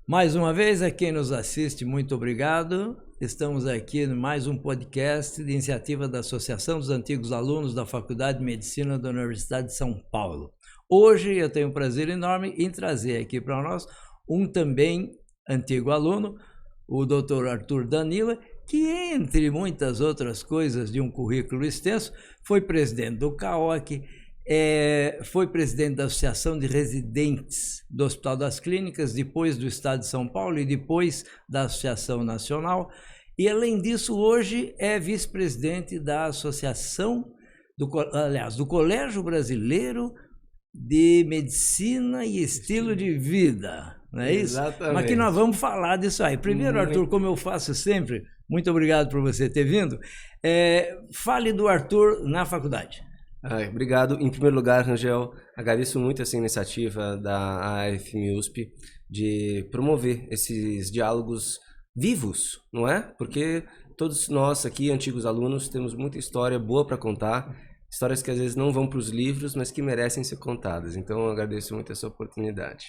Mais uma vez, a quem nos assiste, muito obrigado. Estamos aqui em mais um podcast de iniciativa da Associação dos Antigos Alunos da Faculdade de Medicina da Universidade de São Paulo. Hoje eu tenho um prazer enorme em trazer aqui para nós um também antigo aluno, o Dr. Arthur Danila, que, entre muitas outras coisas de um currículo extenso, foi presidente do CAOC, foi presidente da Associação de Residentes do Hospital das Clínicas, depois do Estado de São Paulo e depois da Associação Nacional. E, além disso, hoje é vice-presidente da Associação, do Colégio Brasileiro de Medicina e Estilo de Vida, não é isso? Exatamente. Mas que nós vamos falar disso aí. Primeiro, Arthur, como eu faço sempre, muito obrigado por você ter vindo. Fale do Arthur na faculdade. Obrigado. Em primeiro lugar, Rangel, agradeço muito essa iniciativa da AFM-USP de promover esses diálogos vivos, não é? Porque todos nós aqui, antigos alunos, temos muita história boa para contar, histórias que às vezes não vão para os livros, mas que merecem ser contadas. Então, eu agradeço muito essa oportunidade.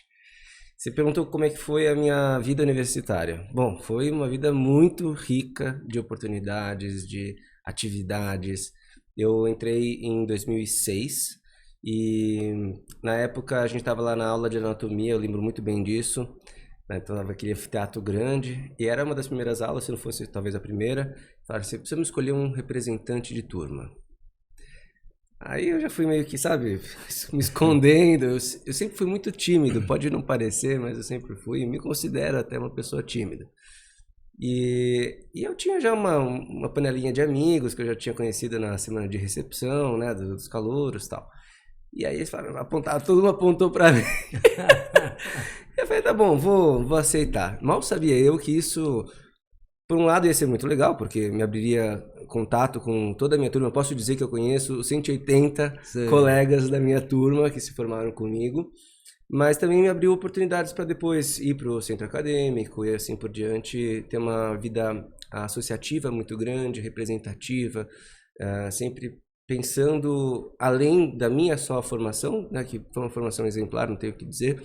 Você perguntou como é que foi a minha vida universitária. Bom, foi uma vida muito rica de oportunidades, de atividades. Eu entrei em 2006 e na época a gente estava lá na aula de anatomia, eu lembro muito bem disso. Então estava aquele anfiteatro grande e era uma das primeiras aulas, se não fosse talvez a primeira. Falaram assim, precisamos escolher um representante de turma. Aí eu já fui meio que, sabe, me escondendo. Eu sempre fui muito tímido, pode não parecer, mas eu sempre fui. Me considero até uma pessoa tímida. E eu tinha já uma panelinha de amigos que eu já tinha conhecido na semana de recepção, né, dos calouros e tal. E aí eles falaram, todo mundo apontou pra mim. Eu falei, tá bom, vou aceitar. Mal sabia eu que isso, por um lado, ia ser muito legal, porque me abriria contato com toda a minha turma. Eu posso dizer que eu conheço 180 colegas da minha turma que se formaram comigo. Mas também me abriu oportunidades para depois ir para o centro acadêmico e assim por diante, ter uma vida associativa muito grande, representativa, sempre pensando além da minha só formação, né, que foi uma formação exemplar, não tenho o que dizer.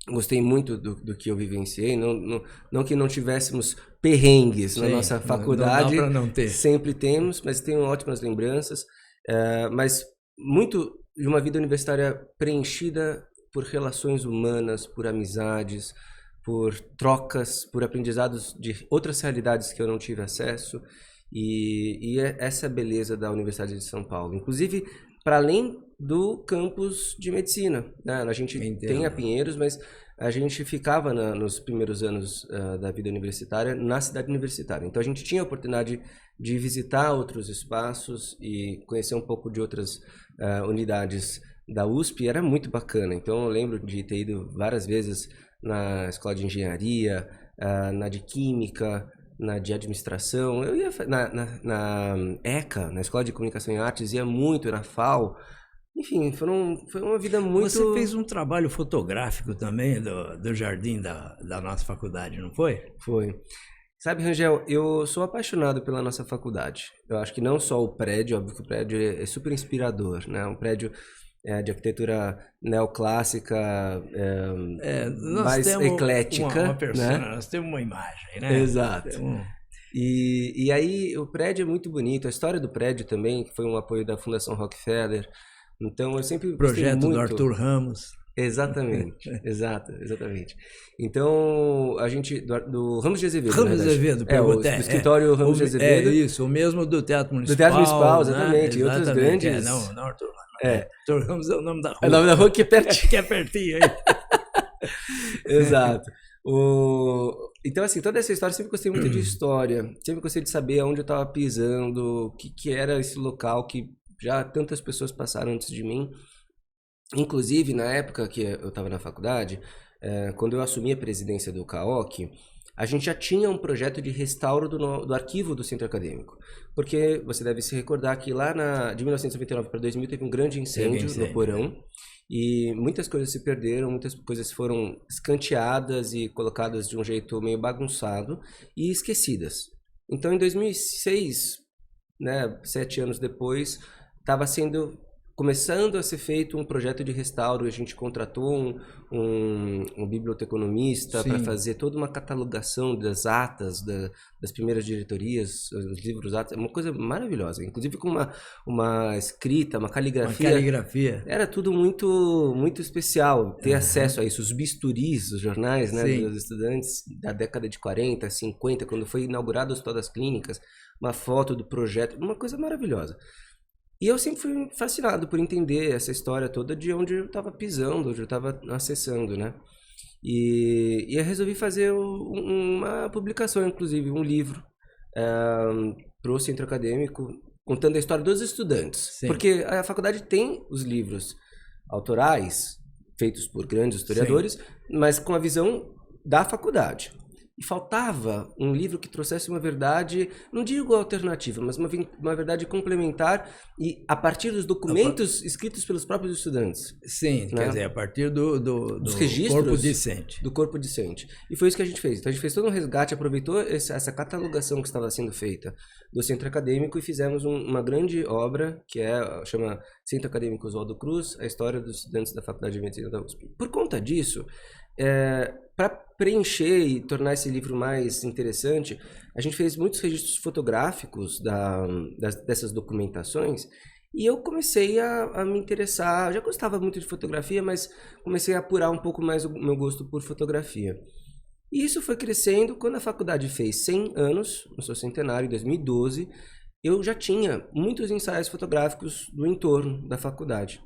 Gostei muito do que eu vivenciei, não que não tivéssemos perrengues na nossa faculdade, não dá pra não ter. Sempre temos, mas tenho ótimas lembranças, mas muito de uma vida universitária preenchida por relações humanas, por amizades, por trocas, por aprendizados de outras realidades que eu não tive acesso. E é essa a beleza da Universidade de São Paulo. Inclusive, para além do campus de medicina, né? A gente tem a Pinheiros, mas a gente ficava nos primeiros anos da vida universitária na cidade universitária. Então, a gente tinha a oportunidade de visitar outros espaços e conhecer um pouco de outras unidades da USP, era muito bacana. Então eu lembro de ter ido várias vezes na escola de engenharia, na de química, na de administração. Eu ia na ECA, na escola de comunicação e artes, ia muito na FAO. Enfim, foi uma vida muito... Você fez um trabalho fotográfico também do jardim da nossa faculdade, não foi? Foi. Sabe, Rangel, eu sou apaixonado pela nossa faculdade. Eu acho que não só o prédio, óbvio que o prédio é super inspirador, né? Um prédio de arquitetura neoclássica, mais eclética, né? Nós temos uma imagem, né? Exato. E aí o prédio é muito bonito, a história do prédio também, que foi um apoio da Fundação Rockefeller. Então eu sempre projeto muito... do Arthur Ramos. Exatamente, exatamente. Então, a gente, do Ramos de Azevedo, Ramos de Azevedo, do escritório Ramos de Azevedo. Isso, o mesmo do Teatro Municipal. Do Teatro Municipal, exatamente, né? e outros grandes... Não, Arthur Ramos. Arthur Ramos é o nome da rua. É o nome da rua que é pertinho. Que é pertinho aí. Exato. Então, assim, toda essa história, sempre gostei muito de história, sempre gostei de saber aonde eu estava pisando, o que era esse local que já tantas pessoas passaram antes de mim. Inclusive, na época que eu estava na faculdade, quando eu assumi a presidência do CAOC, a gente já tinha um projeto de restauro do arquivo do centro acadêmico. Porque você deve se recordar que lá de 1999 para 2000 teve um grande incêndio no porão. E muitas coisas se perderam, muitas coisas foram escanteadas e colocadas de um jeito meio bagunçado e esquecidas. Então, em 2006, né, 7 anos depois, estava sendo começando a ser feito um projeto de restauro, a gente contratou um biblioteconomista para fazer toda uma catalogação das atas das primeiras diretorias, os livros atas, uma coisa maravilhosa, inclusive com uma escrita, uma caligrafia. Uma caligrafia. Era tudo muito, muito especial, ter acesso a isso, os bisturis, os jornais, né, dos estudantes da década de 40, 50, quando foi inaugurado o Hospital das Clínicas, uma foto do projeto, uma coisa maravilhosa. E eu sempre fui fascinado por entender essa história toda de onde eu estava pisando, onde eu estava acessando, né? E eu resolvi fazer uma publicação, inclusive, um livro para o centro acadêmico, contando a história dos estudantes. Sim. Porque a faculdade tem os livros autorais, feitos por grandes historiadores, mas com a visão da faculdade. E faltava um livro que trouxesse uma verdade, não digo alternativa, mas uma verdade complementar e a partir dos documentos escritos pelos próprios estudantes. Sim, né? Quer dizer, a partir dos registros corpo discente. Do corpo discente. E foi isso que a gente fez. Então a gente fez todo um resgate, aproveitou essa catalogação que estava sendo feita do centro acadêmico e fizemos uma grande obra que chama Centro Acadêmico Oswaldo Cruz, a história dos estudantes da Faculdade de Medicina da USP. Por conta disso, para preencher e tornar esse livro mais interessante, a gente fez muitos registros fotográficos dessas documentações e eu comecei a me interessar. Eu já gostava muito de fotografia, mas comecei a apurar um pouco mais o meu gosto por fotografia. E isso foi crescendo. Quando a faculdade fez 100 anos, no seu centenário, em 2012, eu já tinha muitos ensaios fotográficos do entorno da faculdade.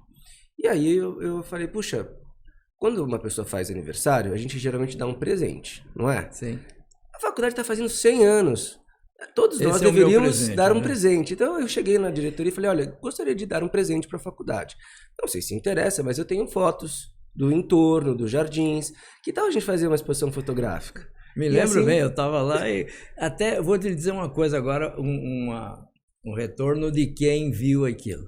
E aí eu falei, puxa, quando uma pessoa faz aniversário, a gente geralmente dá um presente, não é? Sim. A faculdade está fazendo 100 anos. Todos nós deveríamos dar um presente. Então eu cheguei na diretoria e falei, olha, gostaria de dar um presente para a faculdade. Não sei se interessa, mas eu tenho fotos do entorno, dos jardins. Que tal a gente fazer uma exposição fotográfica? Me lembro assim, bem, eu estava lá e até vou te dizer uma coisa agora, um retorno de quem viu aquilo.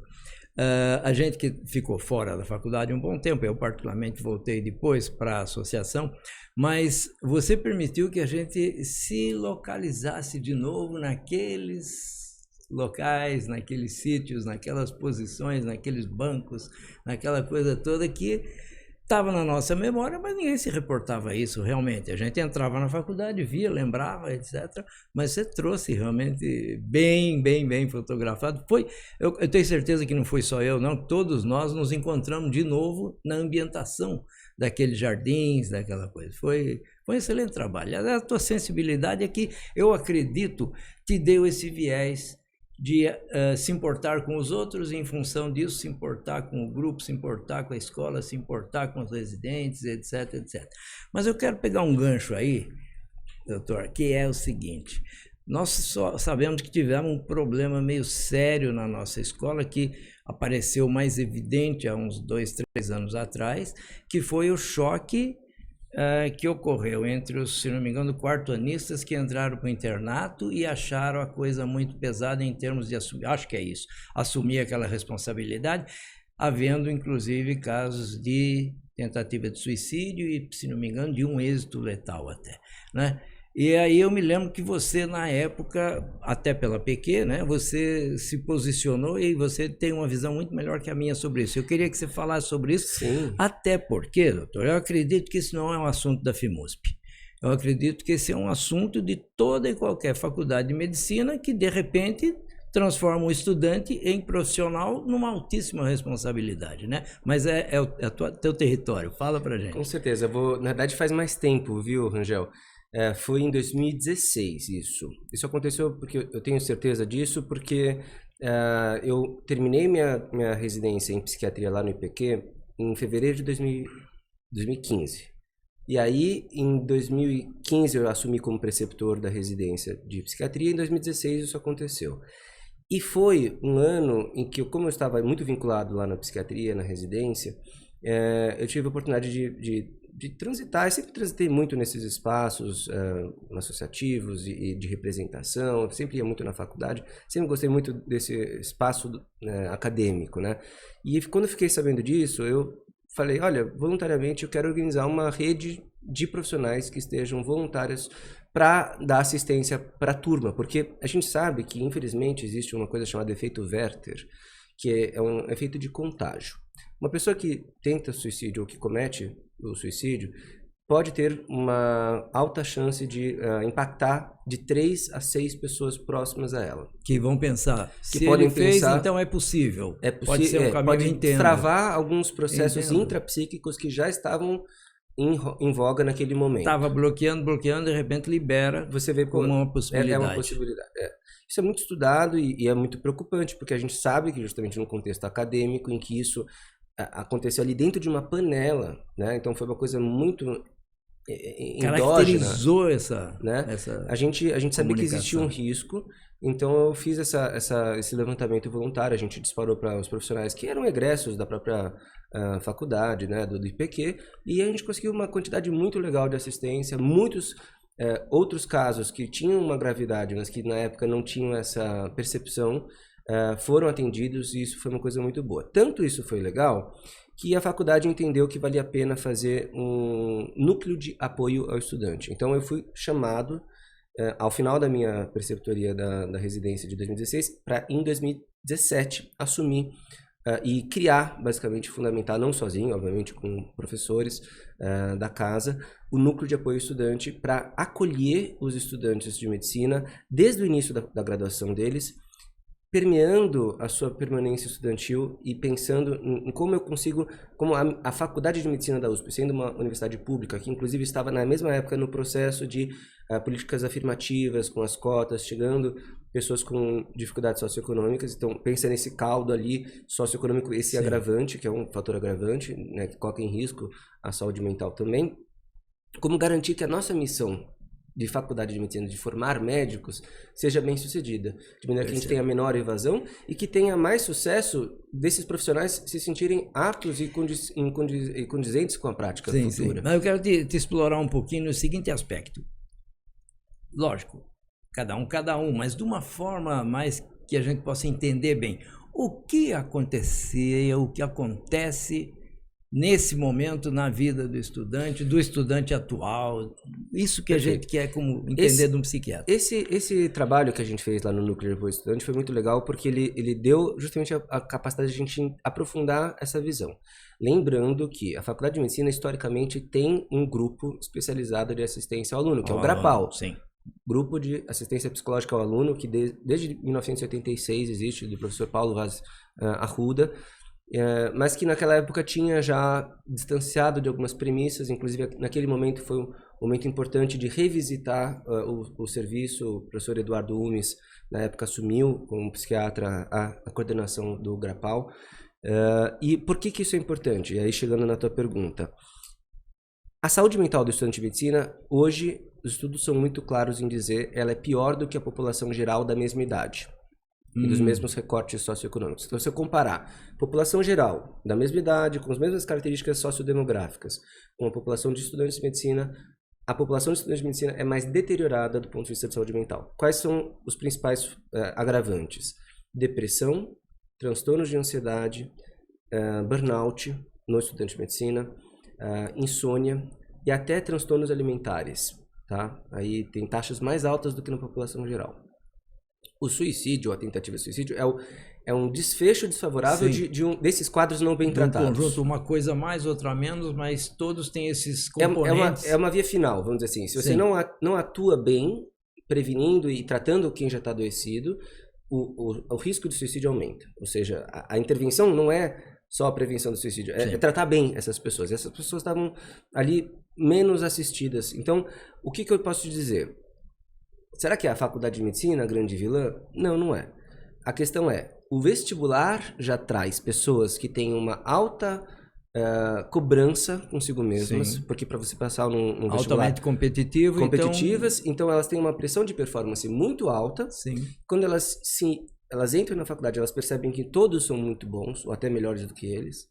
A gente que ficou fora da faculdade um bom tempo, eu particularmente voltei depois para a associação, mas você permitiu que a gente se localizasse de novo naqueles locais, naqueles sítios, naquelas posições, naqueles bancos, naquela coisa toda que estava na nossa memória, mas ninguém se reportava a isso realmente. A gente entrava na faculdade, via, lembrava, etc. Mas você trouxe realmente bem fotografado. Eu tenho certeza que não foi só eu, não. Todos nós nos encontramos de novo na ambientação daqueles jardins, daquela coisa. Foi um excelente trabalho. A tua sensibilidade é que, eu acredito, te deu esse viés de se importar com os outros e, em função disso, se importar com o grupo, se importar com a escola, se importar com os residentes, etc. Mas eu quero pegar um gancho aí, doutor, que é o seguinte: nós só sabemos que tivemos um problema meio sério na nossa escola, que apareceu mais evidente há uns 2, 3 anos atrás, que foi o choque que ocorreu entre os, se não me engano, quarto-anistas que entraram para o internato e acharam a coisa muito pesada em termos de assumir, acho que é isso, assumir aquela responsabilidade, havendo inclusive casos de tentativa de suicídio e, se não me engano, de um êxito letal até, né? E aí eu me lembro que você, na época, até pela PQ, né, você se posicionou e você tem uma visão muito melhor que a minha sobre isso. Eu queria que você falasse sobre isso. Sim. Até porque, doutor, eu acredito que isso não é um assunto da FIMUSP. Eu acredito que esse é um assunto de toda e qualquer faculdade de medicina que, de repente, transforma o estudante em profissional numa altíssima responsabilidade, né? Mas é teu território. Fala pra gente. Com certeza. Na verdade, faz mais tempo, viu, Rangel? Foi em 2016 isso. Isso aconteceu porque eu tenho certeza disso, porque eu terminei minha residência em psiquiatria lá no IPQ em fevereiro de 2015. E aí, em 2015, eu assumi como preceptor da residência de psiquiatria, e em 2016 isso aconteceu. E foi um ano em que, como eu estava muito vinculado lá na psiquiatria, na residência, eu tive a oportunidade de transitar. Eu sempre transitei muito nesses espaços associativos e de representação. Eu sempre ia muito na faculdade, sempre gostei muito desse espaço acadêmico, né? E quando eu fiquei sabendo disso, eu falei, olha, voluntariamente eu quero organizar uma rede de profissionais que estejam voluntários para dar assistência para a turma, porque a gente sabe que, infelizmente, existe uma coisa chamada efeito Werther, que é um efeito de contágio. Uma pessoa que tenta suicídio ou que comete o suicídio pode ter uma alta chance de impactar de 3 a 6 pessoas próximas a ela. Que vão pensar, que se podem ele fez, pensar, então é possível. Pode ser um caminho, pode entendo. Travar alguns processos intrapsíquicos que já estavam em voga naquele momento. Estava bloqueando, de repente libera. Você vê como uma possibilidade. É uma possibilidade. Isso é muito estudado e é muito preocupante, porque a gente sabe que justamente no contexto acadêmico, em que aconteceu ali dentro de uma panela, né? Então foi uma coisa muito caracterizou essa, né? A gente sabia que existia um risco, então eu fiz esse levantamento voluntário. A gente disparou para os profissionais que eram egressos da própria faculdade, né, do IPQ, e a gente conseguiu uma quantidade muito legal de assistência. Muitos outros casos que tinham uma gravidade, mas que na época não tinham essa percepção, foram atendidos, e isso foi uma coisa muito boa. Tanto isso foi legal que a faculdade entendeu que valia a pena fazer um núcleo de apoio ao estudante. Então eu fui chamado, ao final da minha preceptoria da residência de 2016, para em 2017 assumir e criar, basicamente fundamentar, não sozinho, obviamente com professores da casa, o núcleo de apoio ao estudante para acolher os estudantes de medicina desde o início da graduação deles, permeando a sua permanência estudantil e pensando em como eu consigo, como a Faculdade de Medicina da USP, sendo uma universidade pública, que inclusive estava na mesma época no processo de políticas afirmativas, com as cotas, chegando pessoas com dificuldades socioeconômicas, então pensa nesse caldo ali socioeconômico, esse agravante, que é um fator agravante, né, que coloca em risco a saúde mental também, como garantir que a nossa missão de faculdade de medicina, de formar médicos, seja bem sucedida, de maneira que a gente tenha menor evasão e que tenha mais sucesso desses profissionais se sentirem aptos e condizentes com a prática futura. Sim. Mas eu quero te explorar um pouquinho no seguinte aspecto. Lógico, cada um, mas de uma forma mais que a gente possa entender bem. O que aconteceu, o que acontece nesse momento na vida do estudante atual, isso que a gente quer como entender de um psiquiatra. Esse trabalho que a gente fez lá no Núcleo de Apoio ao Estudante foi muito legal, porque ele deu justamente a capacidade de a gente aprofundar essa visão. Lembrando que a Faculdade de Medicina, historicamente, tem um grupo especializado de assistência ao aluno, que é o GRAPAL. Sim. Grupo de Assistência Psicológica ao Aluno, que desde 1986 existe, do professor Paulo Vaz Arruda, mas que naquela época tinha já distanciado de algumas premissas. Inclusive naquele momento foi um momento importante de revisitar o serviço. O professor Eduardo Umes na época assumiu como psiquiatra a coordenação do GRAPAL. E por que isso é importante? E aí, chegando na tua pergunta, a saúde mental do estudante de medicina, hoje os estudos são muito claros em dizer ela é pior do que a população geral da mesma idade e dos mesmos recortes socioeconômicos. Então, se eu comparar a população geral da mesma idade, com as mesmas características sociodemográficas, com a população de estudantes de medicina, a população de estudantes de medicina é mais deteriorada do ponto de vista de saúde mental. Quais são os principais agravantes? Depressão, transtornos de ansiedade, burnout no estudante de medicina, insônia e até transtornos alimentares. Tá? Aí tem taxas mais altas do que na população geral. O suicídio, a tentativa de suicídio, é um desfecho desfavorável desses quadros não bem tratados. Um conjunto, uma coisa mais, outra menos, mas todos têm esses componentes. É uma via final, vamos dizer assim. Se você não atua bem, prevenindo e tratando quem já está adoecido, o risco de suicídio aumenta. Ou seja, a intervenção não é só a prevenção do suicídio, é tratar bem essas pessoas. Essas pessoas estavam ali menos assistidas. Então, o que eu posso te dizer? Será que é a faculdade de medicina a grande vilã? Não, não é. A questão é, o vestibular já traz pessoas que têm uma alta cobrança consigo mesmas, porque para você passar num vestibular... Altamente competitivas, então elas têm uma pressão de performance muito alta. Sim. Quando elas entram na faculdade, elas percebem que todos são muito bons, ou até melhores do que eles,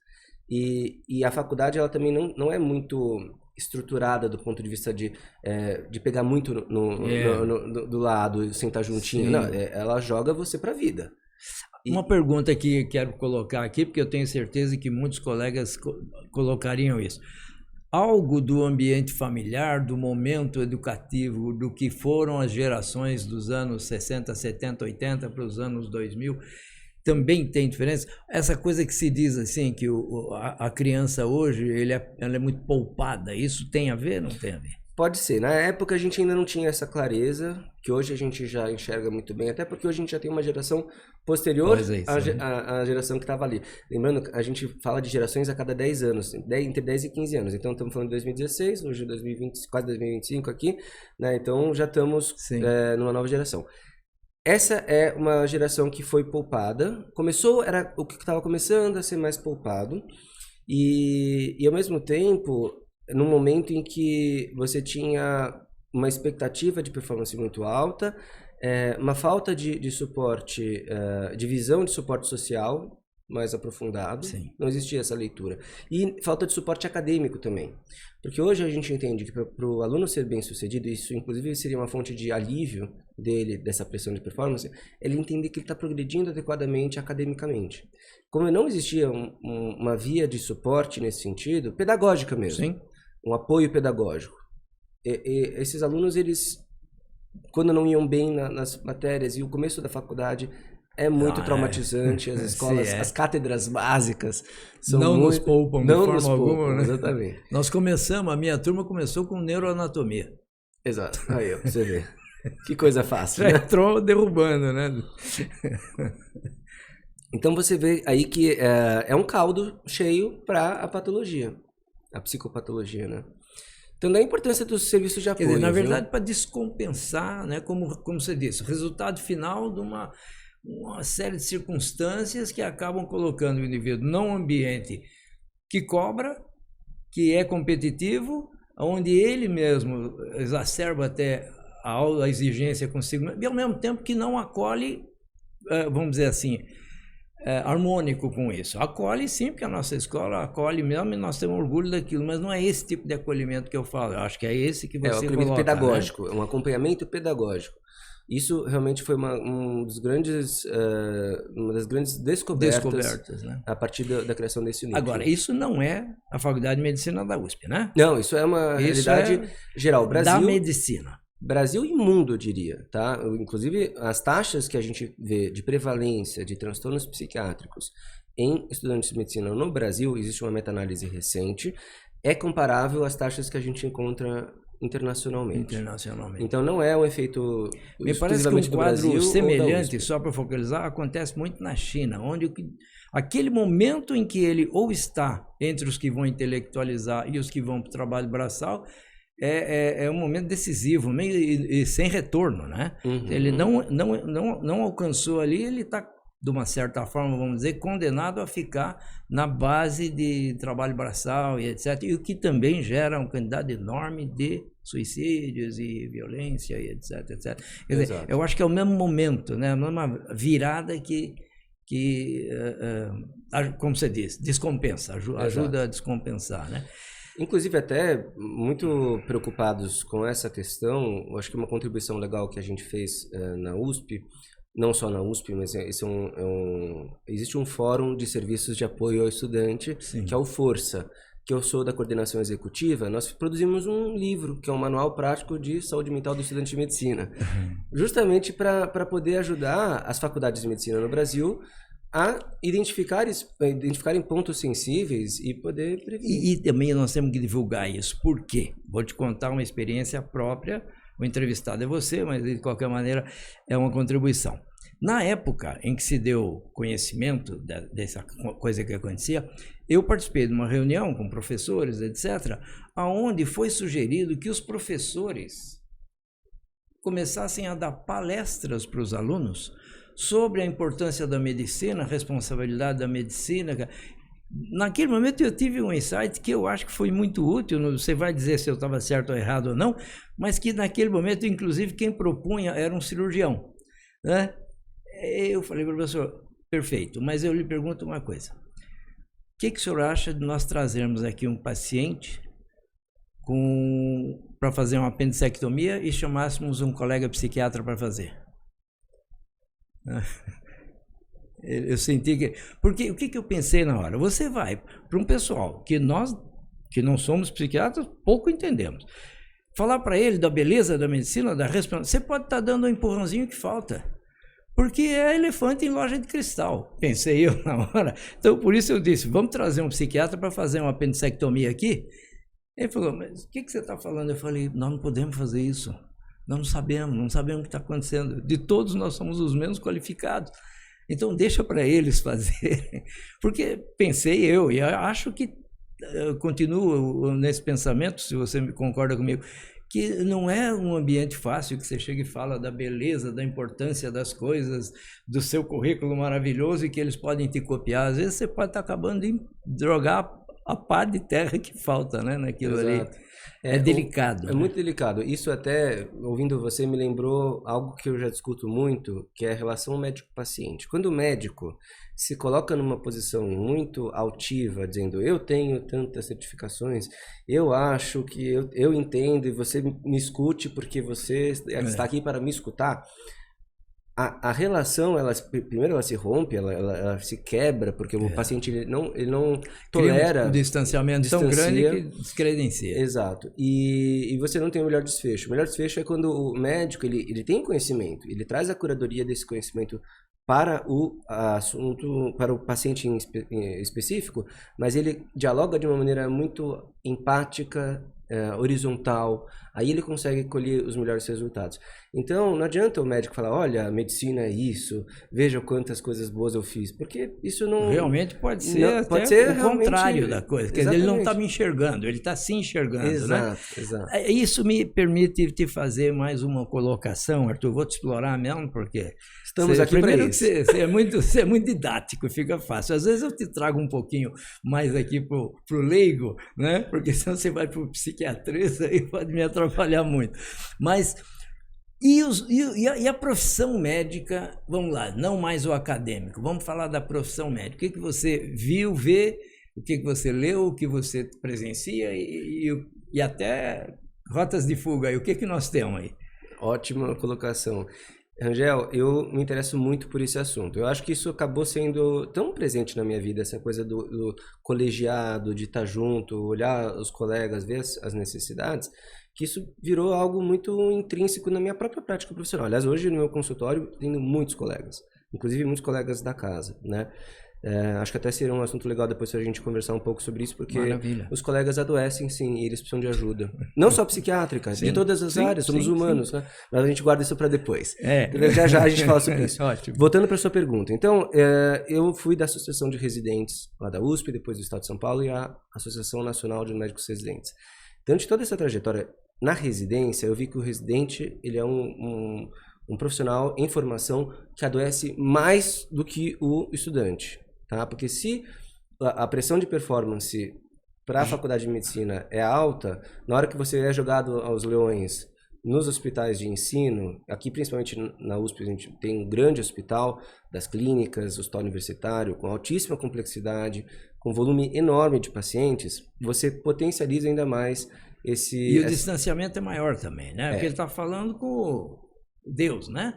e a faculdade ela também não é muito estruturada do ponto de vista de pegar muito do lado, sentar juntinho. Não, ela joga você para a vida. Uma pergunta que quero colocar aqui, porque eu tenho certeza que muitos colegas colocariam isso. Algo do ambiente familiar, do momento educativo, do que foram as gerações dos anos 60, 70, 80 para os anos 2000, também tem diferença? Essa coisa que se diz assim, que a criança hoje ela é muito poupada, isso tem a ver ou não tem a ver? Pode ser. Na época a gente ainda não tinha essa clareza, que hoje a gente já enxerga muito bem, até porque hoje a gente já tem uma geração posterior à geração que estava ali. Lembrando que a gente fala de gerações a cada 10 anos, entre 10 e 15 anos. Então estamos falando de 2016, hoje 2020, quase 2025 aqui, né? Então já estamos numa nova geração. Essa é uma geração que foi poupada, era o que estava começando a ser mais poupado, e ao mesmo tempo, num momento em que você tinha uma expectativa de performance muito alta, uma falta de suporte, de visão de suporte social mais aprofundado. Sim. Não existia essa leitura. E falta de suporte acadêmico também. Porque hoje a gente entende que para o aluno ser bem sucedido, isso inclusive seria uma fonte de alívio dele, dessa pressão de performance, ele entender que ele está progredindo adequadamente academicamente. Como não existia uma via de suporte nesse sentido, pedagógica mesmo, Sim. Um apoio pedagógico. E esses alunos, eles, quando não iam bem nas matérias, e o começo da faculdade é muito traumatizante, as escolas, as cátedras básicas são não nos poupam de forma alguma, né? Exatamente. A minha turma começou com neuroanatomia. Exato, aí ó, você vê. Que coisa fácil, Já né? entrou derrubando, né? Então você vê aí que é um caldo cheio para a patologia, a psicopatologia, né? Então, da importância dos serviços de apoio. Quer dizer, na verdade, para descompensar, né, como você disse, o resultado final de uma série de circunstâncias que acabam colocando o indivíduo num ambiente que cobra, que é competitivo, onde ele mesmo exacerba até a exigência consigo, e ao mesmo tempo que não acolhe, vamos dizer assim, harmônico com isso. Acolhe sim, porque a nossa escola acolhe mesmo e nós temos orgulho daquilo, mas não é esse tipo de acolhimento que eu falo. Eu acho que é esse que você coloca. É o acolhimento pedagógico, né? Um acompanhamento pedagógico. Isso realmente foi uma das grandes descobertas né? A partir da criação desse núcleo. Agora, isso não é a Faculdade de Medicina da USP, né? Não, isso é uma realidade geral. Brasil, da medicina. Brasil e mundo, eu diria, tá? Inclusive, as taxas que a gente vê de prevalência de transtornos psiquiátricos em estudantes de medicina no Brasil, existe uma meta-análise recente, é comparável às taxas que a gente encontra internacionalmente. Então não é um efeito me parece que um quadro semelhante, só para focalizar, acontece muito na China, onde aquele momento em que ele ou está entre os que vão intelectualizar e os que vão para o trabalho braçal é um momento decisivo, meio e sem retorno, né? Uhum. Ele não alcançou ali, ele está, de uma certa forma, vamos dizer, condenado a ficar na base de trabalho braçal e etc. E o que também gera uma quantidade enorme de suicídios e violência e etc, etc. Quer dizer, eu acho que é o mesmo momento, né? A mesma virada que como você diz, descompensa, ajuda a descompensar, né? Inclusive, até muito preocupados com essa questão, eu acho que uma contribuição legal que a gente fez na USP, não só na USP, mas existe um fórum de serviços de apoio ao estudante, Sim. que é o Força, que eu sou da coordenação executiva. Nós produzimos um livro, que é um manual prático de saúde mental do estudante de medicina, justamente para poder ajudar as faculdades de medicina no Brasil a identificarem pontos sensíveis e poder prevenir. E também nós temos que divulgar isso. Por quê? Vou te contar uma experiência própria. O entrevistado é você, mas de qualquer maneira é uma contribuição. Na época em que se deu conhecimento dessa coisa que acontecia, eu participei de uma reunião com professores, etc., onde foi sugerido que os professores começassem a dar palestras para os alunos sobre a importância da medicina, a responsabilidade da medicina. Naquele momento eu tive um insight que eu acho que foi muito útil, você vai dizer se eu estava certo ou errado ou não, mas que naquele momento, inclusive, quem propunha era um cirurgião, né? Eu falei, professor, perfeito, mas eu lhe pergunto uma coisa. O que o senhor acha de nós trazermos aqui um paciente para fazer uma apendicectomia e chamássemos um colega psiquiatra para fazer? Eu senti que... Porque o que eu pensei na hora? Você vai para um pessoal que nós, que não somos psiquiatras, pouco entendemos. Falar para ele da beleza da medicina, da responsabilidade. Você pode estar dando um empurrãozinho que falta. Porque é elefante em loja de cristal, pensei eu na hora. Então, por isso eu disse, vamos trazer um psiquiatra para fazer uma apendicectomia aqui? Ele falou, mas o que você está falando? Eu falei, nós não podemos fazer isso. Nós não sabemos o que está acontecendo. De todos, nós somos os menos qualificados. Então, deixa para eles fazerem. Porque pensei eu, e acho que continuo nesse pensamento, se você me concorda comigo, que não é um ambiente fácil que você chega e fala da beleza, da importância das coisas, do seu currículo maravilhoso e que eles podem te copiar. Às vezes você pode estar acabando de drogar a pá de terra que falta, né, naquilo. Exato. Ali. É delicado. É muito delicado. Isso até, ouvindo você, me lembrou algo que eu já discuto muito, que é a relação médico-paciente. Quando o médico se coloca numa posição muito altiva, dizendo eu tenho tantas certificações, eu acho que eu entendo e você me escute porque você está aqui para me escutar, a relação, primeiro ela se rompe, ela se quebra, porque o paciente ele não tolera... um distanciamento tão grande que descredencia. Exato. E você não tem o melhor desfecho. O melhor desfecho é quando o médico ele tem conhecimento, ele traz a curadoria desse conhecimento para o assunto, para o paciente em específico, mas ele dialoga de uma maneira muito empática, horizontal, aí ele consegue colher os melhores resultados. Então, não adianta o médico falar, olha, a medicina é isso, veja quantas coisas boas eu fiz, porque isso não... Realmente pode ser não, até pode ser o contrário da coisa, quer dizer, ele não está me enxergando, ele está se enxergando, exato, né? Exato. Isso me permite te fazer mais uma colocação, Arthur, vou te explorar mesmo, porque... Estamos aqui para isso. Você é muito didático, fica fácil. Às vezes eu te trago um pouquinho mais aqui pro leigo, né? Porque senão você vai pro psiquiatrista e pode me atrapalhar muito. Mas e a profissão médica, vamos lá, não mais o acadêmico, vamos falar da profissão médica. O que você viu, vê, o que você leu, o que você presencia e até rotas de fuga aí. O que nós temos aí? Ótima colocação. Rangel, eu me interesso muito por esse assunto. Eu acho que isso acabou sendo tão presente na minha vida, essa coisa do colegiado, de estar junto, olhar os colegas, ver as necessidades, que isso virou algo muito intrínseco na minha própria prática profissional. Aliás, hoje no meu consultório tenho muitos colegas, inclusive muitos colegas da casa, né? Acho que até seria um assunto legal depois se a gente conversar um pouco sobre isso, porque Maravilha. Os colegas adoecem, sim, e eles precisam de ajuda. Não só psiquiátrica, sim. De todas as áreas, somos humanos, né? Mas a gente guarda isso para depois. Já a gente fala sobre isso. Ótimo. Voltando para a sua pergunta. Então, eu fui da Associação de Residentes lá da USP, depois do Estado de São Paulo, e a Associação Nacional de Médicos Residentes. Então, de toda essa trajetória na residência, eu vi que o residente ele é um profissional em formação que adoece mais do que o estudante. Tá? Porque se a pressão de performance para a faculdade de medicina é alta, na hora que você é jogado aos leões nos hospitais de ensino, aqui principalmente na USP a gente tem um grande hospital das clínicas, hospital universitário, com altíssima complexidade, com volume enorme de pacientes, você potencializa ainda mais esse... E o distanciamento é maior também, né? Porque ele está falando com Deus, né?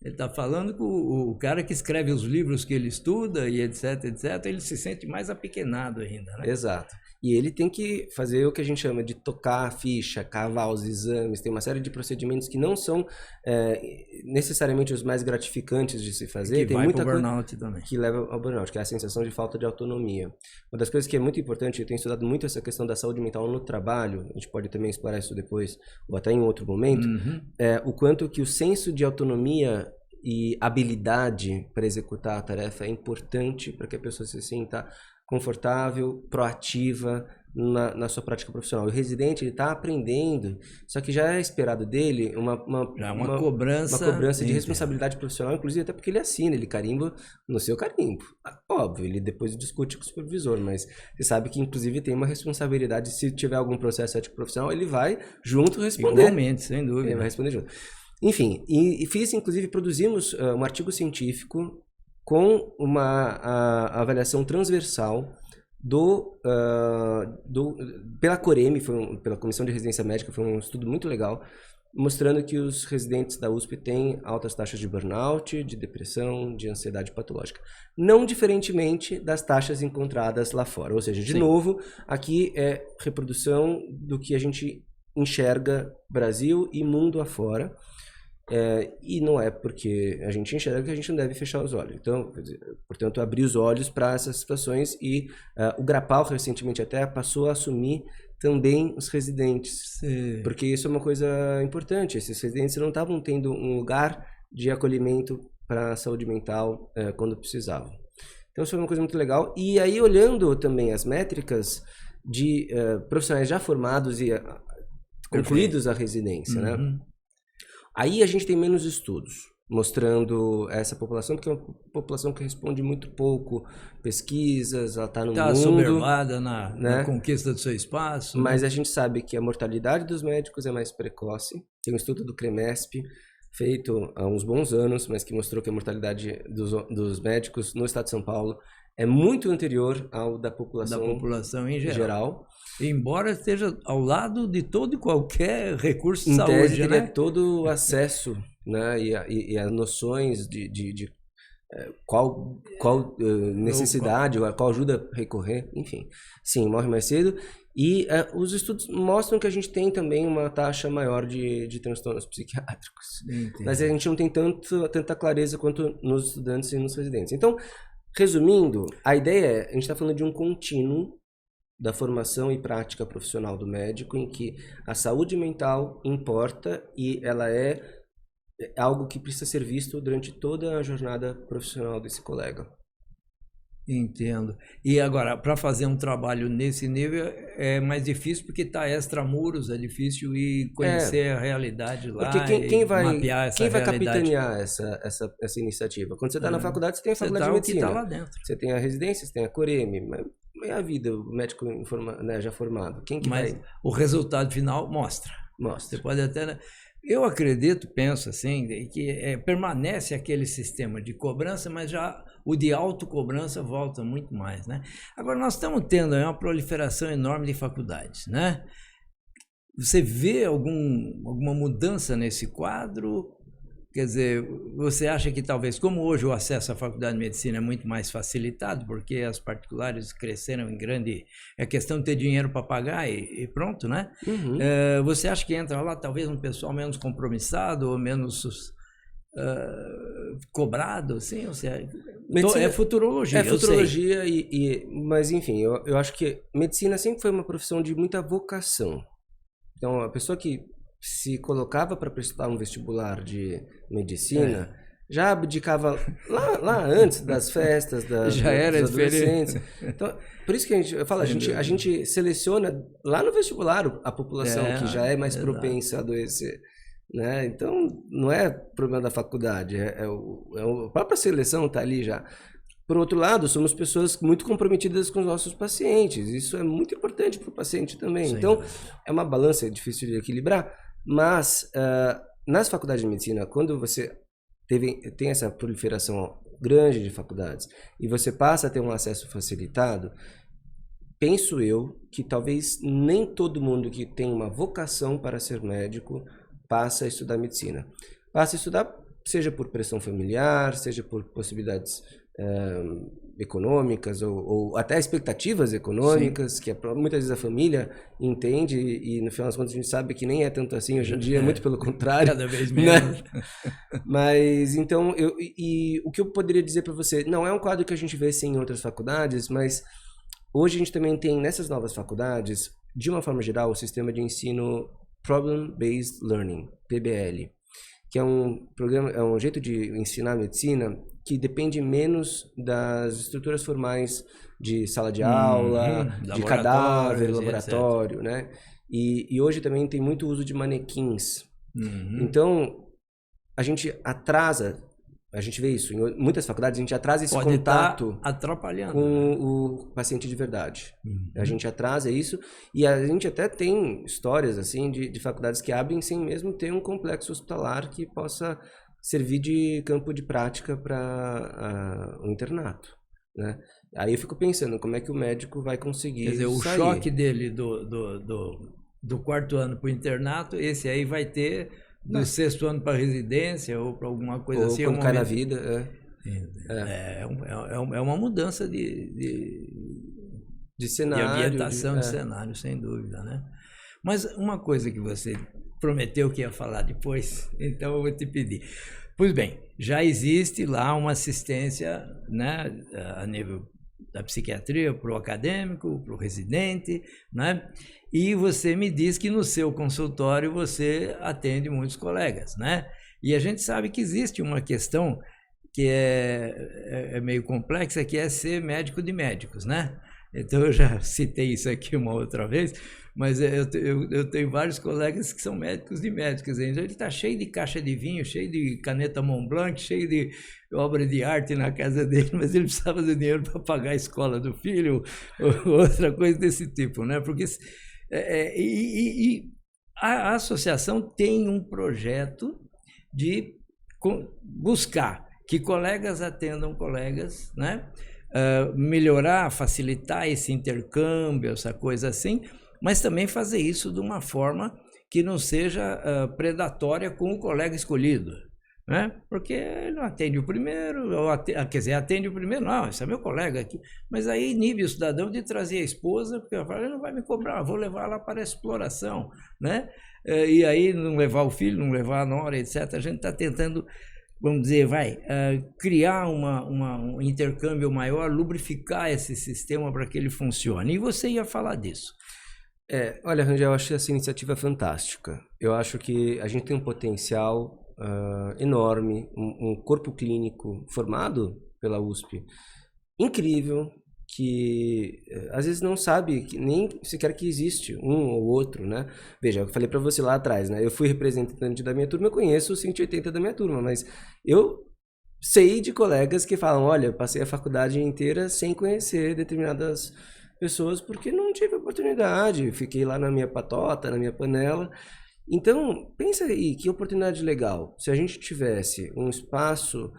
Ele está falando com o cara que escreve os livros que ele estuda e etc, etc. Ele se sente mais apequenado ainda, né? Exato. E ele tem que fazer o que a gente chama de tocar a ficha, cavar os exames. Tem uma série de procedimentos que não são necessariamente os mais gratificantes de se fazer. Que tem vai muita para o burnout também. Que leva ao burnout, que é a sensação de falta de autonomia. Uma das coisas que é muito importante, eu tenho estudado muito essa questão da saúde mental no trabalho, a gente pode também explorar isso depois, ou até em outro momento, o quanto que o senso de autonomia e habilidade para executar a tarefa é importante para que a pessoa se sinta confortável, proativa na sua prática profissional. O residente ele está aprendendo, só que já é esperado dele uma cobrança de responsabilidade profissional, inclusive até porque ele assina, ele carimba no seu carimbo. Óbvio, ele depois discute com o supervisor, mas você sabe que inclusive tem uma responsabilidade, se tiver algum processo ético profissional, ele vai junto responder. Igualmente, sem dúvida. Ele vai responder junto. Enfim, produzimos um artigo científico com uma avaliação transversal pela Coreme, pela Comissão de Residência Médica, foi um estudo muito legal, mostrando que os residentes da USP têm altas taxas de burnout, de depressão, de ansiedade patológica. Não diferentemente das taxas encontradas lá fora. Ou seja, de novo, aqui é reprodução do que a gente enxerga Brasil e mundo afora. E não é porque a gente enxerga que a gente não deve fechar os olhos. Então, quer dizer, portanto, abrir os olhos para essas situações e o Grapal recentemente até passou a assumir também os residentes, Sim. porque isso é uma coisa importante. Esses residentes não estavam tendo um lugar de acolhimento para a saúde mental quando precisavam. Então, isso foi uma coisa muito legal. E aí, olhando também as métricas de profissionais já formados e concluídos a residência, né? Aí a gente tem menos estudos mostrando essa população, porque é uma população que responde muito pouco pesquisas, ela está no mundo. Está soberbada na conquista do seu espaço. Mas a gente sabe que a mortalidade dos médicos é mais precoce. Tem um estudo do CREMESP, feito há uns bons anos, mas que mostrou que a mortalidade dos médicos no estado de São Paulo é muito anterior ao da população em geral. Embora esteja ao lado de todo e qualquer recurso de saúde, tese, teria todo o acesso, né, e as noções de qual necessidade, ou qual ajuda a recorrer, enfim. Sim, morre mais cedo. E os estudos mostram que a gente tem também uma taxa maior de transtornos psiquiátricos. Entendi. Mas a gente não tem tanta clareza quanto nos estudantes e nos residentes. Então, resumindo, a ideia é, a gente está falando de um contínuo da formação e prática profissional do médico, em que a saúde mental importa e ela é algo que precisa ser visto durante toda a jornada profissional desse colega. Entendo. E agora, para fazer um trabalho nesse nível é mais difícil porque está extramuros, é difícil ir conhecer a realidade lá. Porque quem vai mapear essa realidade. Capitanear essa iniciativa? Quando você está na faculdade, você tem a faculdade de medicina. Que tá lá dentro. Você tem a residência, você tem a Coreme, mas é a vida, o médico já formado. Mas o resultado final mostra. Mostra. Você pode até... Eu acredito, penso assim, que permanece aquele sistema de cobrança, mas já o de autocobrança volta muito mais, né? Agora, nós estamos tendo uma proliferação enorme de faculdades, né? Você vê alguma mudança nesse quadro? Quer dizer, você acha que talvez, como hoje o acesso à faculdade de medicina é muito mais facilitado, porque as particulares cresceram em grande... É questão de ter dinheiro para pagar e pronto, né? Uhum. Você acha que entra lá talvez um pessoal menos compromissado ou menos cobrado? Assim, ou seja, medicina, é futurologia. É futurologia, mas enfim, eu acho que medicina sempre foi uma profissão de muita vocação. Então, a pessoa que se colocava para prestar um vestibular de medicina, já abdicava lá antes das festas, dos adolescentes. Então, por isso que eu falo, a gente seleciona lá no vestibular a população que já é mais propensa a adoecer. Né? Então, não é problema da faculdade, a própria seleção está ali já. Por outro lado, somos pessoas muito comprometidas com os nossos pacientes. Isso é muito importante para o paciente também. Sim. Então, é uma balança difícil de equilibrar. Mas, nas faculdades de medicina, quando você tem essa proliferação grande de faculdades e você passa a ter um acesso facilitado, penso eu que talvez nem todo mundo que tem uma vocação para ser médico passa a estudar medicina. Passa a estudar, seja por pressão familiar, seja por possibilidades econômicas ou até expectativas econômicas. Sim. Que muitas vezes a família entende e no final das contas a gente sabe que nem é tanto assim hoje em dia, muito pelo contrário. Cada vez menos. Né? Mas então, o que eu poderia dizer para você, não é um quadro que a gente vê sim em outras faculdades, mas hoje a gente também tem nessas novas faculdades, de uma forma geral, o sistema de ensino Problem Based Learning, PBL, que é um programa, é um jeito de ensinar medicina que depende menos das estruturas formais de sala de aula, de cadáver, laboratório, né? E hoje também tem muito uso de manequins. Então, a gente atrasa, a gente vê isso, em muitas faculdades a gente atrasa esse contato com o paciente de verdade. A gente atrasa isso e a gente até tem histórias assim de faculdades que abrem sem mesmo ter um complexo hospitalar que possa servir de campo de prática para o internato, né? Aí eu fico pensando como é que o médico vai conseguir. Quer dizer, o choque dele do quarto ano para o internato, esse aí vai ter do sexto ano para residência ou para alguma coisa assim. Quando cai na vida. É uma mudança de cenário. De ambientação de cenário, sem dúvida, né? Mas uma coisa que você prometeu que ia falar depois, então eu vou te pedir. Pois bem, já existe lá uma assistência, né, a nível da psiquiatria para o acadêmico, para o residente, né? E você me diz que no seu consultório você atende muitos colegas, né? E a gente sabe que existe uma questão que é meio complexa, que é ser médico de médicos, né? Então eu já citei isso aqui uma outra vez, mas eu tenho vários colegas que são médicos de médicos. Então ele está cheio de caixa de vinho, cheio de caneta Montblanc, cheio de obra de arte na casa dele, mas ele precisava de dinheiro para pagar a escola do filho ou outra coisa desse tipo, né? Porque a associação tem um projeto de buscar que colegas atendam colegas, né? Melhorar, facilitar esse intercâmbio, essa coisa assim, mas também fazer isso de uma forma que não seja predatória com o colega escolhido, né? Porque ele não atende o primeiro, quer dizer, atende o primeiro, não, esse é meu colega aqui, mas aí inibe o cidadão de trazer a esposa, porque ele não vai me cobrar, vou levar lá para a exploração, né? E aí não levar o filho, não levar a nora, etc. A gente está tentando, vamos dizer, criar um intercâmbio maior, lubrificar esse sistema para que ele funcione. E você ia falar disso. Olha, Rangel, eu achei essa iniciativa fantástica. Eu acho que a gente tem um potencial enorme, um corpo clínico formado pela USP incrível, que às vezes não sabe nem sequer que existe um ou outro, né? Veja, eu falei para você lá atrás, né? Eu fui representante da minha turma, eu conheço os 180 da minha turma, mas eu sei de colegas que falam, olha, eu passei a faculdade inteira sem conhecer determinadas pessoas porque não tive oportunidade, fiquei lá na minha patota, na minha panela. Então, pensa aí, que oportunidade legal. Se a gente tivesse um espaço,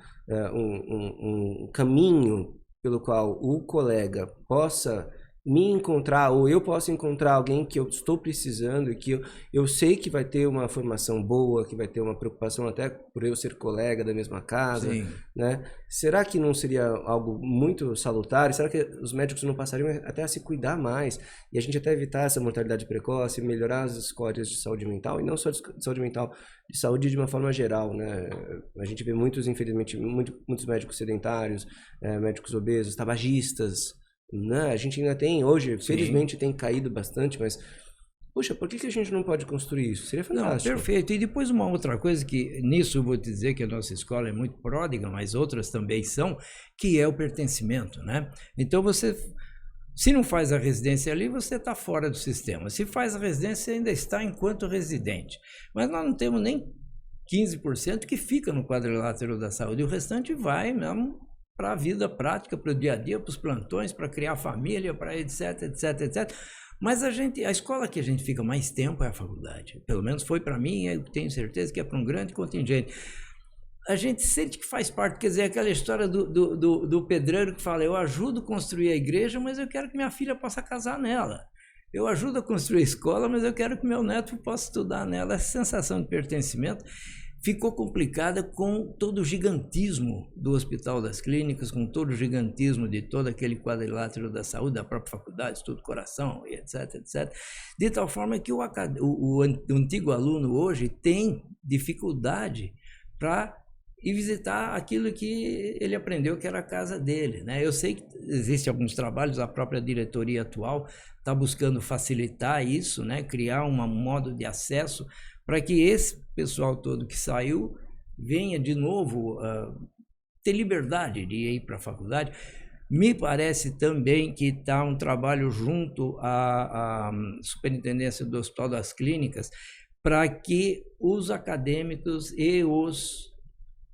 um caminho pelo qual o colega possa me encontrar, ou eu possa encontrar alguém que eu estou precisando e que eu sei que vai ter uma formação boa, que vai ter uma preocupação até por eu ser colega da mesma casa, né? Será que não seria algo muito salutar? Será que os médicos não passariam até a se cuidar mais? E a gente até evitar essa mortalidade precoce, melhorar as escórias de saúde mental, e não só de saúde mental, de saúde de uma forma geral, né? A gente vê infelizmente, muitos médicos sedentários, médicos obesos, tabagistas, né? A gente ainda tem, hoje, felizmente tem caído bastante, mas, poxa, por que a gente não pode construir isso? Seria fantástico. Não, perfeito. E depois uma outra coisa que, nisso eu vou te dizer que a nossa escola é muito pródiga, mas outras também são, que é o pertencimento, né? Então você, se não faz a residência ali, você está fora do sistema. Se faz a residência, você ainda está enquanto residente. Mas nós não temos nem 15% que fica no quadrilátero da saúde, o restante vai mesmo para a vida prática, para o dia a dia, para os plantões, para criar família, para etc, etc, etc. Mas a escola que a gente fica mais tempo é a faculdade. Pelo menos foi para mim, eu tenho certeza que é para um grande contingente. A gente sente que faz parte, quer dizer, aquela história do pedreiro que fala, eu ajudo a construir a igreja, mas eu quero que minha filha possa casar nela. Eu ajudo a construir a escola, mas eu quero que meu neto possa estudar nela. Essa sensação de pertencimento ficou complicada com todo o gigantismo do Hospital das Clínicas, com todo o gigantismo de todo aquele quadrilátero da saúde, da própria faculdade, estudo do coração, etc, etc. De tal forma que o antigo aluno hoje tem dificuldade para ir visitar aquilo que ele aprendeu que era a casa dele, né? Eu sei que existem alguns trabalhos, a própria diretoria atual está buscando facilitar isso, né? Criar um modo de acesso para que esse pessoal todo que saiu venha de novo ter liberdade de ir para a faculdade. Me parece também que está um trabalho junto à Superintendência do Hospital das Clínicas para que os acadêmicos e os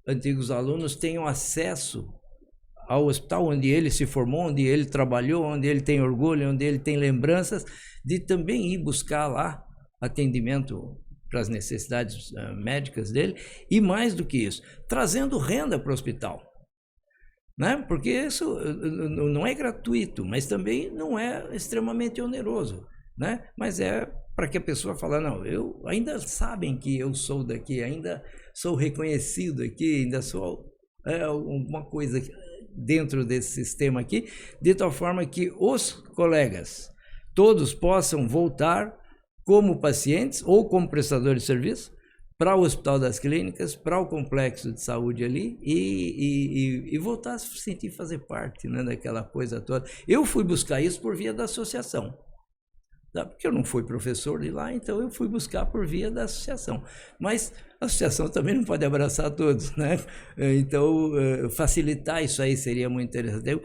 antigos alunos tenham acesso ao hospital onde ele se formou, onde ele trabalhou, onde ele tem orgulho, onde ele tem lembranças, de também ir buscar lá atendimento para as necessidades médicas dele, e mais do que isso, trazendo renda para o hospital, né? Porque isso não é gratuito, mas também não é extremamente oneroso, né? Mas é para que a pessoa fale, não, eu ainda sabem que eu sou daqui, ainda sou reconhecido aqui, ainda sou alguma coisa dentro desse sistema aqui, de tal forma que os colegas todos possam voltar como pacientes ou como prestadores de serviço, para o Hospital das Clínicas, para o complexo de saúde ali e voltar a se sentir fazer parte, né, daquela coisa toda. Eu fui buscar isso por via da associação, tá? Porque eu não fui professor de lá, então eu fui buscar por via da associação. Mas a associação também não pode abraçar todos, né? Então, facilitar isso aí seria muito interessante. Eu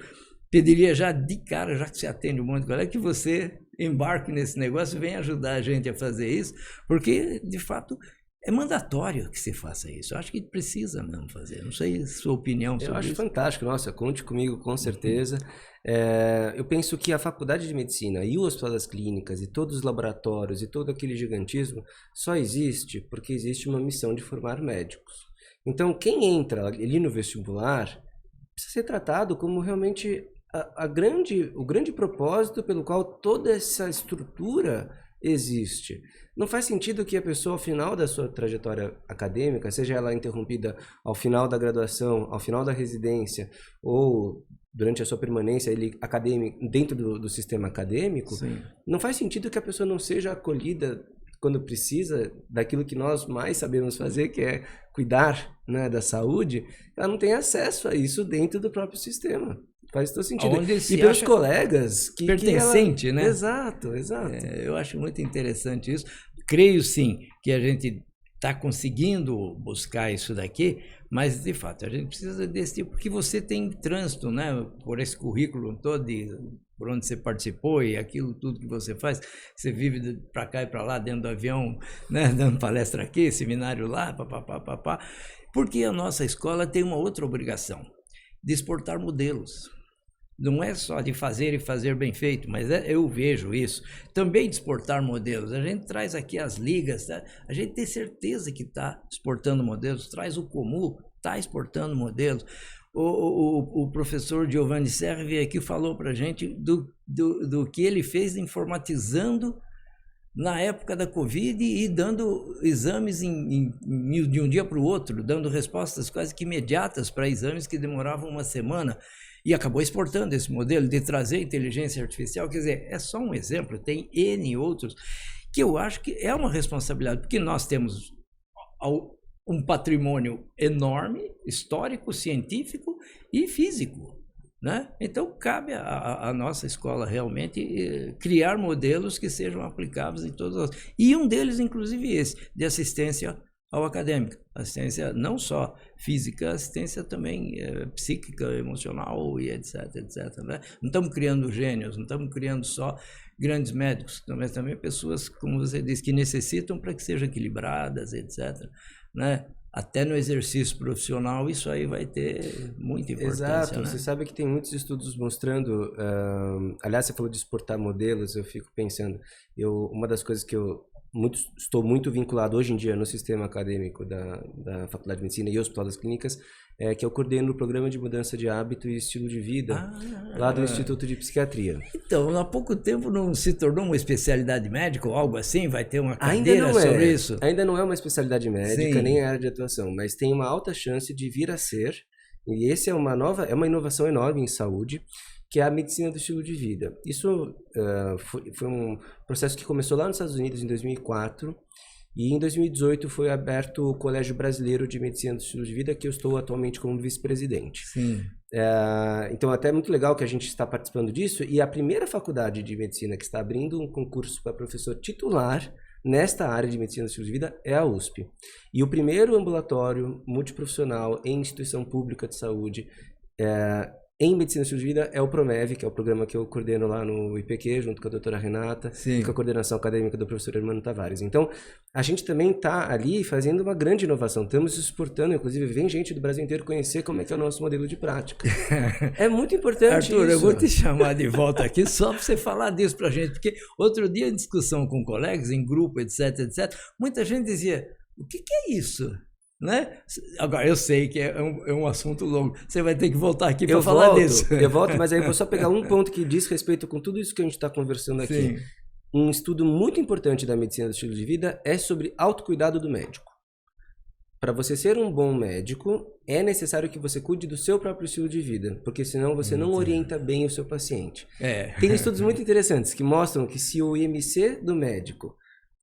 pediria já de cara, já que você atende um monte de colega, que você embarque nesse negócio e venha ajudar a gente a fazer isso, porque, de fato, é mandatório que se faça isso. Eu acho que precisa mesmo fazer. Não sei a sua opinião sobre isso. Eu acho fantástico. Nossa, conte comigo com certeza. Eu penso que a Faculdade de Medicina e o Hospital das Clínicas e todos os laboratórios e todo aquele gigantismo só existe porque existe uma missão de formar médicos. Então, quem entra ali no vestibular precisa ser tratado como realmente o grande propósito pelo qual toda essa estrutura existe. Não faz sentido que a pessoa, ao final da sua trajetória acadêmica, seja ela interrompida ao final da graduação, ao final da residência, ou durante a sua permanência acadêmica, dentro do sistema acadêmico, Sim. Não faz sentido que a pessoa não seja acolhida quando precisa daquilo que nós mais sabemos fazer, que é cuidar, né, da saúde. Ela não tem acesso a isso dentro do próprio sistema. Faz todo sentido. E pelos colegas que pertencente, ela... né? Exato. Eu acho muito interessante isso. Creio sim que a gente está conseguindo buscar isso daqui, mas de fato a gente precisa desse tipo, porque você tem trânsito, né? Por esse currículo todo, por onde você participou e aquilo tudo que você faz, você vive para cá e para lá dentro do avião, né? Dando palestra aqui, seminário lá, papapá, porque a nossa escola tem uma outra obrigação, de exportar modelos. Não é só de fazer e fazer bem feito, mas eu vejo isso. Também de exportar modelos. A gente traz aqui as ligas, tá? A gente tem certeza que está exportando modelos, traz o Comu, está exportando modelos. O professor Giovanni Serra veio aqui e falou para a gente do que ele fez informatizando na época da Covid e dando exames de um dia para o outro, dando respostas quase que imediatas para exames que demoravam uma semana. E acabou exportando esse modelo de trazer inteligência artificial. Quer dizer, é só um exemplo, tem N outros, que eu acho que é uma responsabilidade, porque nós temos um patrimônio enorme, histórico, científico e físico, né? Então, cabe à nossa escola realmente criar modelos que sejam aplicáveis em todos os... E um deles, inclusive, esse, de assistência ao acadêmico. Assistência não só física, assistência também psíquica, emocional e etc, né? Não estamos criando gênios, não estamos criando só grandes médicos, mas também pessoas, como você disse, que necessitam para que sejam equilibradas, etc, né? Até no exercício profissional isso aí vai ter muita importância. Exato, né? Você sabe que tem muitos estudos mostrando, aliás, você falou de exportar modelos, eu fico pensando, uma das coisas que eu estou muito vinculado hoje em dia no sistema acadêmico da Faculdade de Medicina e Hospital das Clínicas, que eu coordeno o programa de mudança de hábito e estilo de vida lá do Instituto de Psiquiatria. Então, há pouco tempo não se tornou uma especialidade médica ou algo assim? Vai ter uma cadeira sobre isso? Ainda não é uma especialidade médica, Sim. nem área de atuação, mas tem uma alta chance de vir a ser, e esse é uma inovação enorme em saúde, que é a medicina do estilo de vida. Isso foi um processo que começou lá nos Estados Unidos em 2004, e em 2018 foi aberto o Colégio Brasileiro de Medicina do Estilo de Vida, que eu estou atualmente como vice-presidente. Sim. Então, até é muito legal que a gente está participando disso, e a primeira faculdade de medicina que está abrindo um concurso para professor titular nesta área de medicina do estilo de vida é a USP. E o primeiro ambulatório multiprofissional em instituição pública de saúde em medicina do estilo de vida é o PROMEV, que é o programa que eu coordeno lá no IPQ, junto com a doutora Renata, Sim. e com a coordenação acadêmica do professor Hermano Tavares. Então, a gente também está ali fazendo uma grande inovação. Estamos exportando, inclusive, vem gente do Brasil inteiro conhecer como é que é o nosso modelo de prática. É muito importante Arthur, isso. eu vou te chamar de volta aqui só para você falar disso para a gente, porque outro dia em discussão com colegas, em grupo, etc, muita gente dizia, o que é isso? Né? Agora, eu sei que é um assunto longo. Você vai ter que voltar aqui para falar disso. Eu volto, mas aí eu vou só pegar um ponto que diz respeito com tudo isso que a gente está conversando aqui. Sim. Um estudo muito importante da medicina do estilo de vida é sobre autocuidado do médico. Para você ser um bom médico, é necessário que você cuide do seu próprio estilo de vida, porque senão você não orienta bem o seu paciente. Tem estudos muito interessantes que mostram que se o IMC do médico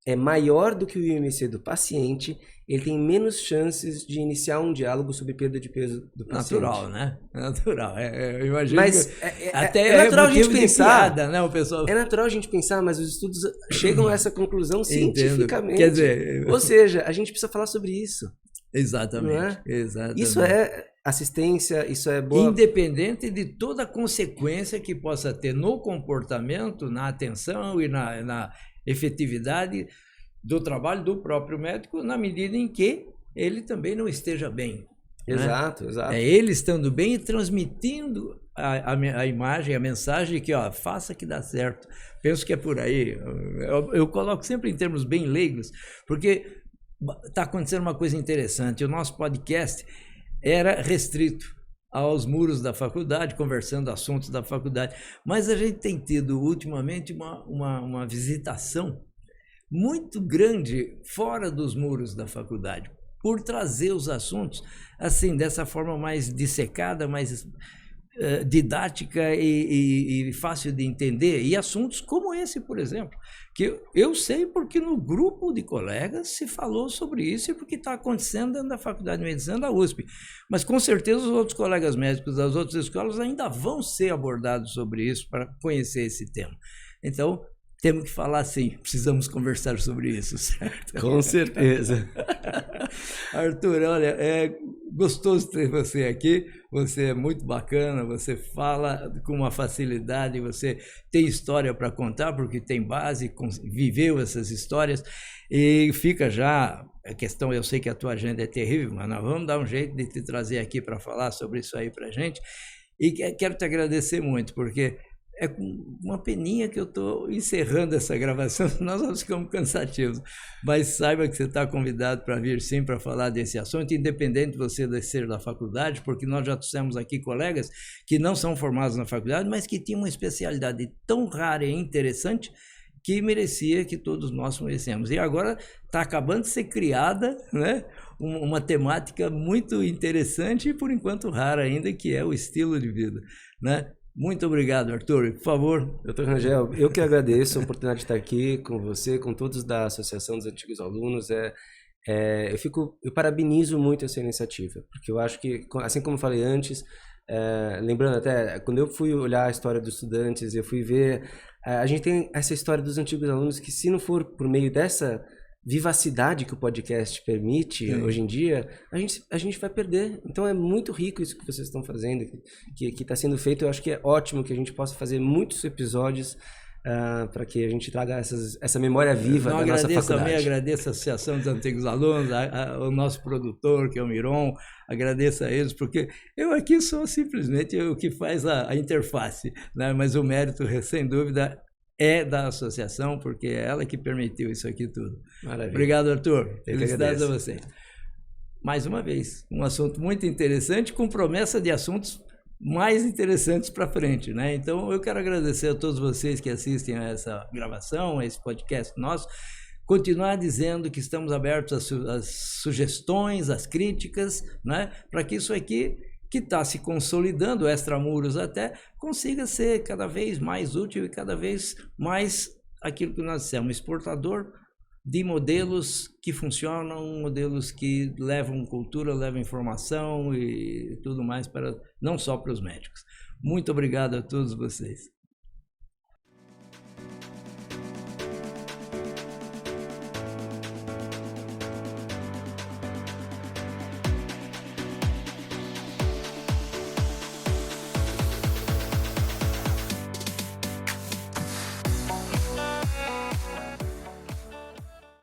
é maior do que o IMC do paciente, ele tem menos chances de iniciar um diálogo sobre perda de peso do paciente. Natural, né? Natural. Eu imagino Mas que até é natural a gente pensar, piada, né, o pessoal... É natural a gente pensar, mas os estudos chegam a essa conclusão cientificamente. Quer dizer... Ou seja, a gente precisa falar sobre isso. Exatamente, não é? Exatamente. Isso é assistência, isso é boa... Independente de toda a consequência que possa ter no comportamento, na atenção e na efetividade do trabalho do próprio médico, na medida em que ele também não esteja bem. Exato, né? exato. É ele estando bem e transmitindo a imagem, a mensagem que, ó, faça que dá certo. Penso que é por aí. Eu coloco sempre em termos bem leigos, porque está acontecendo uma coisa interessante. O nosso podcast era restrito aos muros da faculdade, conversando assuntos da faculdade. Mas a gente tem tido, ultimamente, uma visitação muito grande fora dos muros da faculdade, por trazer os assuntos assim, dessa forma mais dissecada, mais didática e fácil de entender, e assuntos como esse, por exemplo, que eu sei porque no grupo de colegas se falou sobre isso e porque está acontecendo dentro da Faculdade de Medicina da USP, mas com certeza os outros colegas médicos das outras escolas ainda vão ser abordados sobre isso para conhecer esse tema. Então, temos que falar sim, precisamos conversar sobre isso, certo? Com certeza. Arthur, olha, é gostoso ter você aqui, você é muito bacana, você fala com uma facilidade, você tem história para contar, porque tem base, viveu essas histórias, e fica já a questão, eu sei que a tua agenda é terrível, mas nós vamos dar um jeito de te trazer aqui para falar sobre isso aí para a gente, e quero te agradecer muito, porque é com uma peninha que eu estou encerrando essa gravação, nós ficamos cansativos. Mas saiba que você está convidado para vir sim para falar desse assunto, independente de você ser da faculdade, porque nós já trouxemos aqui colegas que não são formados na faculdade, mas que tinham uma especialidade tão rara e interessante que merecia que todos nós conhecemos. E agora está acabando de ser criada, né, uma temática muito interessante e, por enquanto, rara ainda, que é o estilo de vida, né? Muito obrigado, Arthur. Por favor. Doutor Rangel, eu que agradeço a oportunidade de estar aqui com você, com todos da Associação dos Antigos Alunos. Eu parabenizo muito essa iniciativa, porque eu acho que, assim como eu falei antes, lembrando até, quando eu fui olhar a história dos estudantes, eu fui ver, a gente tem essa história dos antigos alunos que, se não for por meio dessa vivacidade que o podcast permite hoje em dia, a gente vai perder. Então é muito rico isso que vocês estão fazendo, que está sendo feito. Eu acho que é ótimo que a gente possa fazer muitos episódios para que a gente traga essa memória viva da nossa faculdade. Também agradeço a Associação dos Antigos Alunos, o nosso produtor, que é o Miron, agradeço a eles, porque eu aqui sou simplesmente o que faz a interface, né? Mas o mérito, sem dúvida, é da associação, porque é ela que permitiu isso aqui tudo. Maravilha. Obrigado, Arthur. Felicidades a você. Mais uma vez, um assunto muito interessante, com promessa de assuntos mais interessantes para frente, né? Então, eu quero agradecer a todos vocês que assistem a essa gravação, a esse podcast nosso. Continuar dizendo que estamos abertos às sugestões, às críticas, né? Para que isso aqui, que está se consolidando, extramuros até, consiga ser cada vez mais útil e cada vez mais aquilo que nós dissemos, exportador de modelos que funcionam, modelos que levam cultura, levam informação e tudo mais, não só para os médicos. Muito obrigado a todos vocês.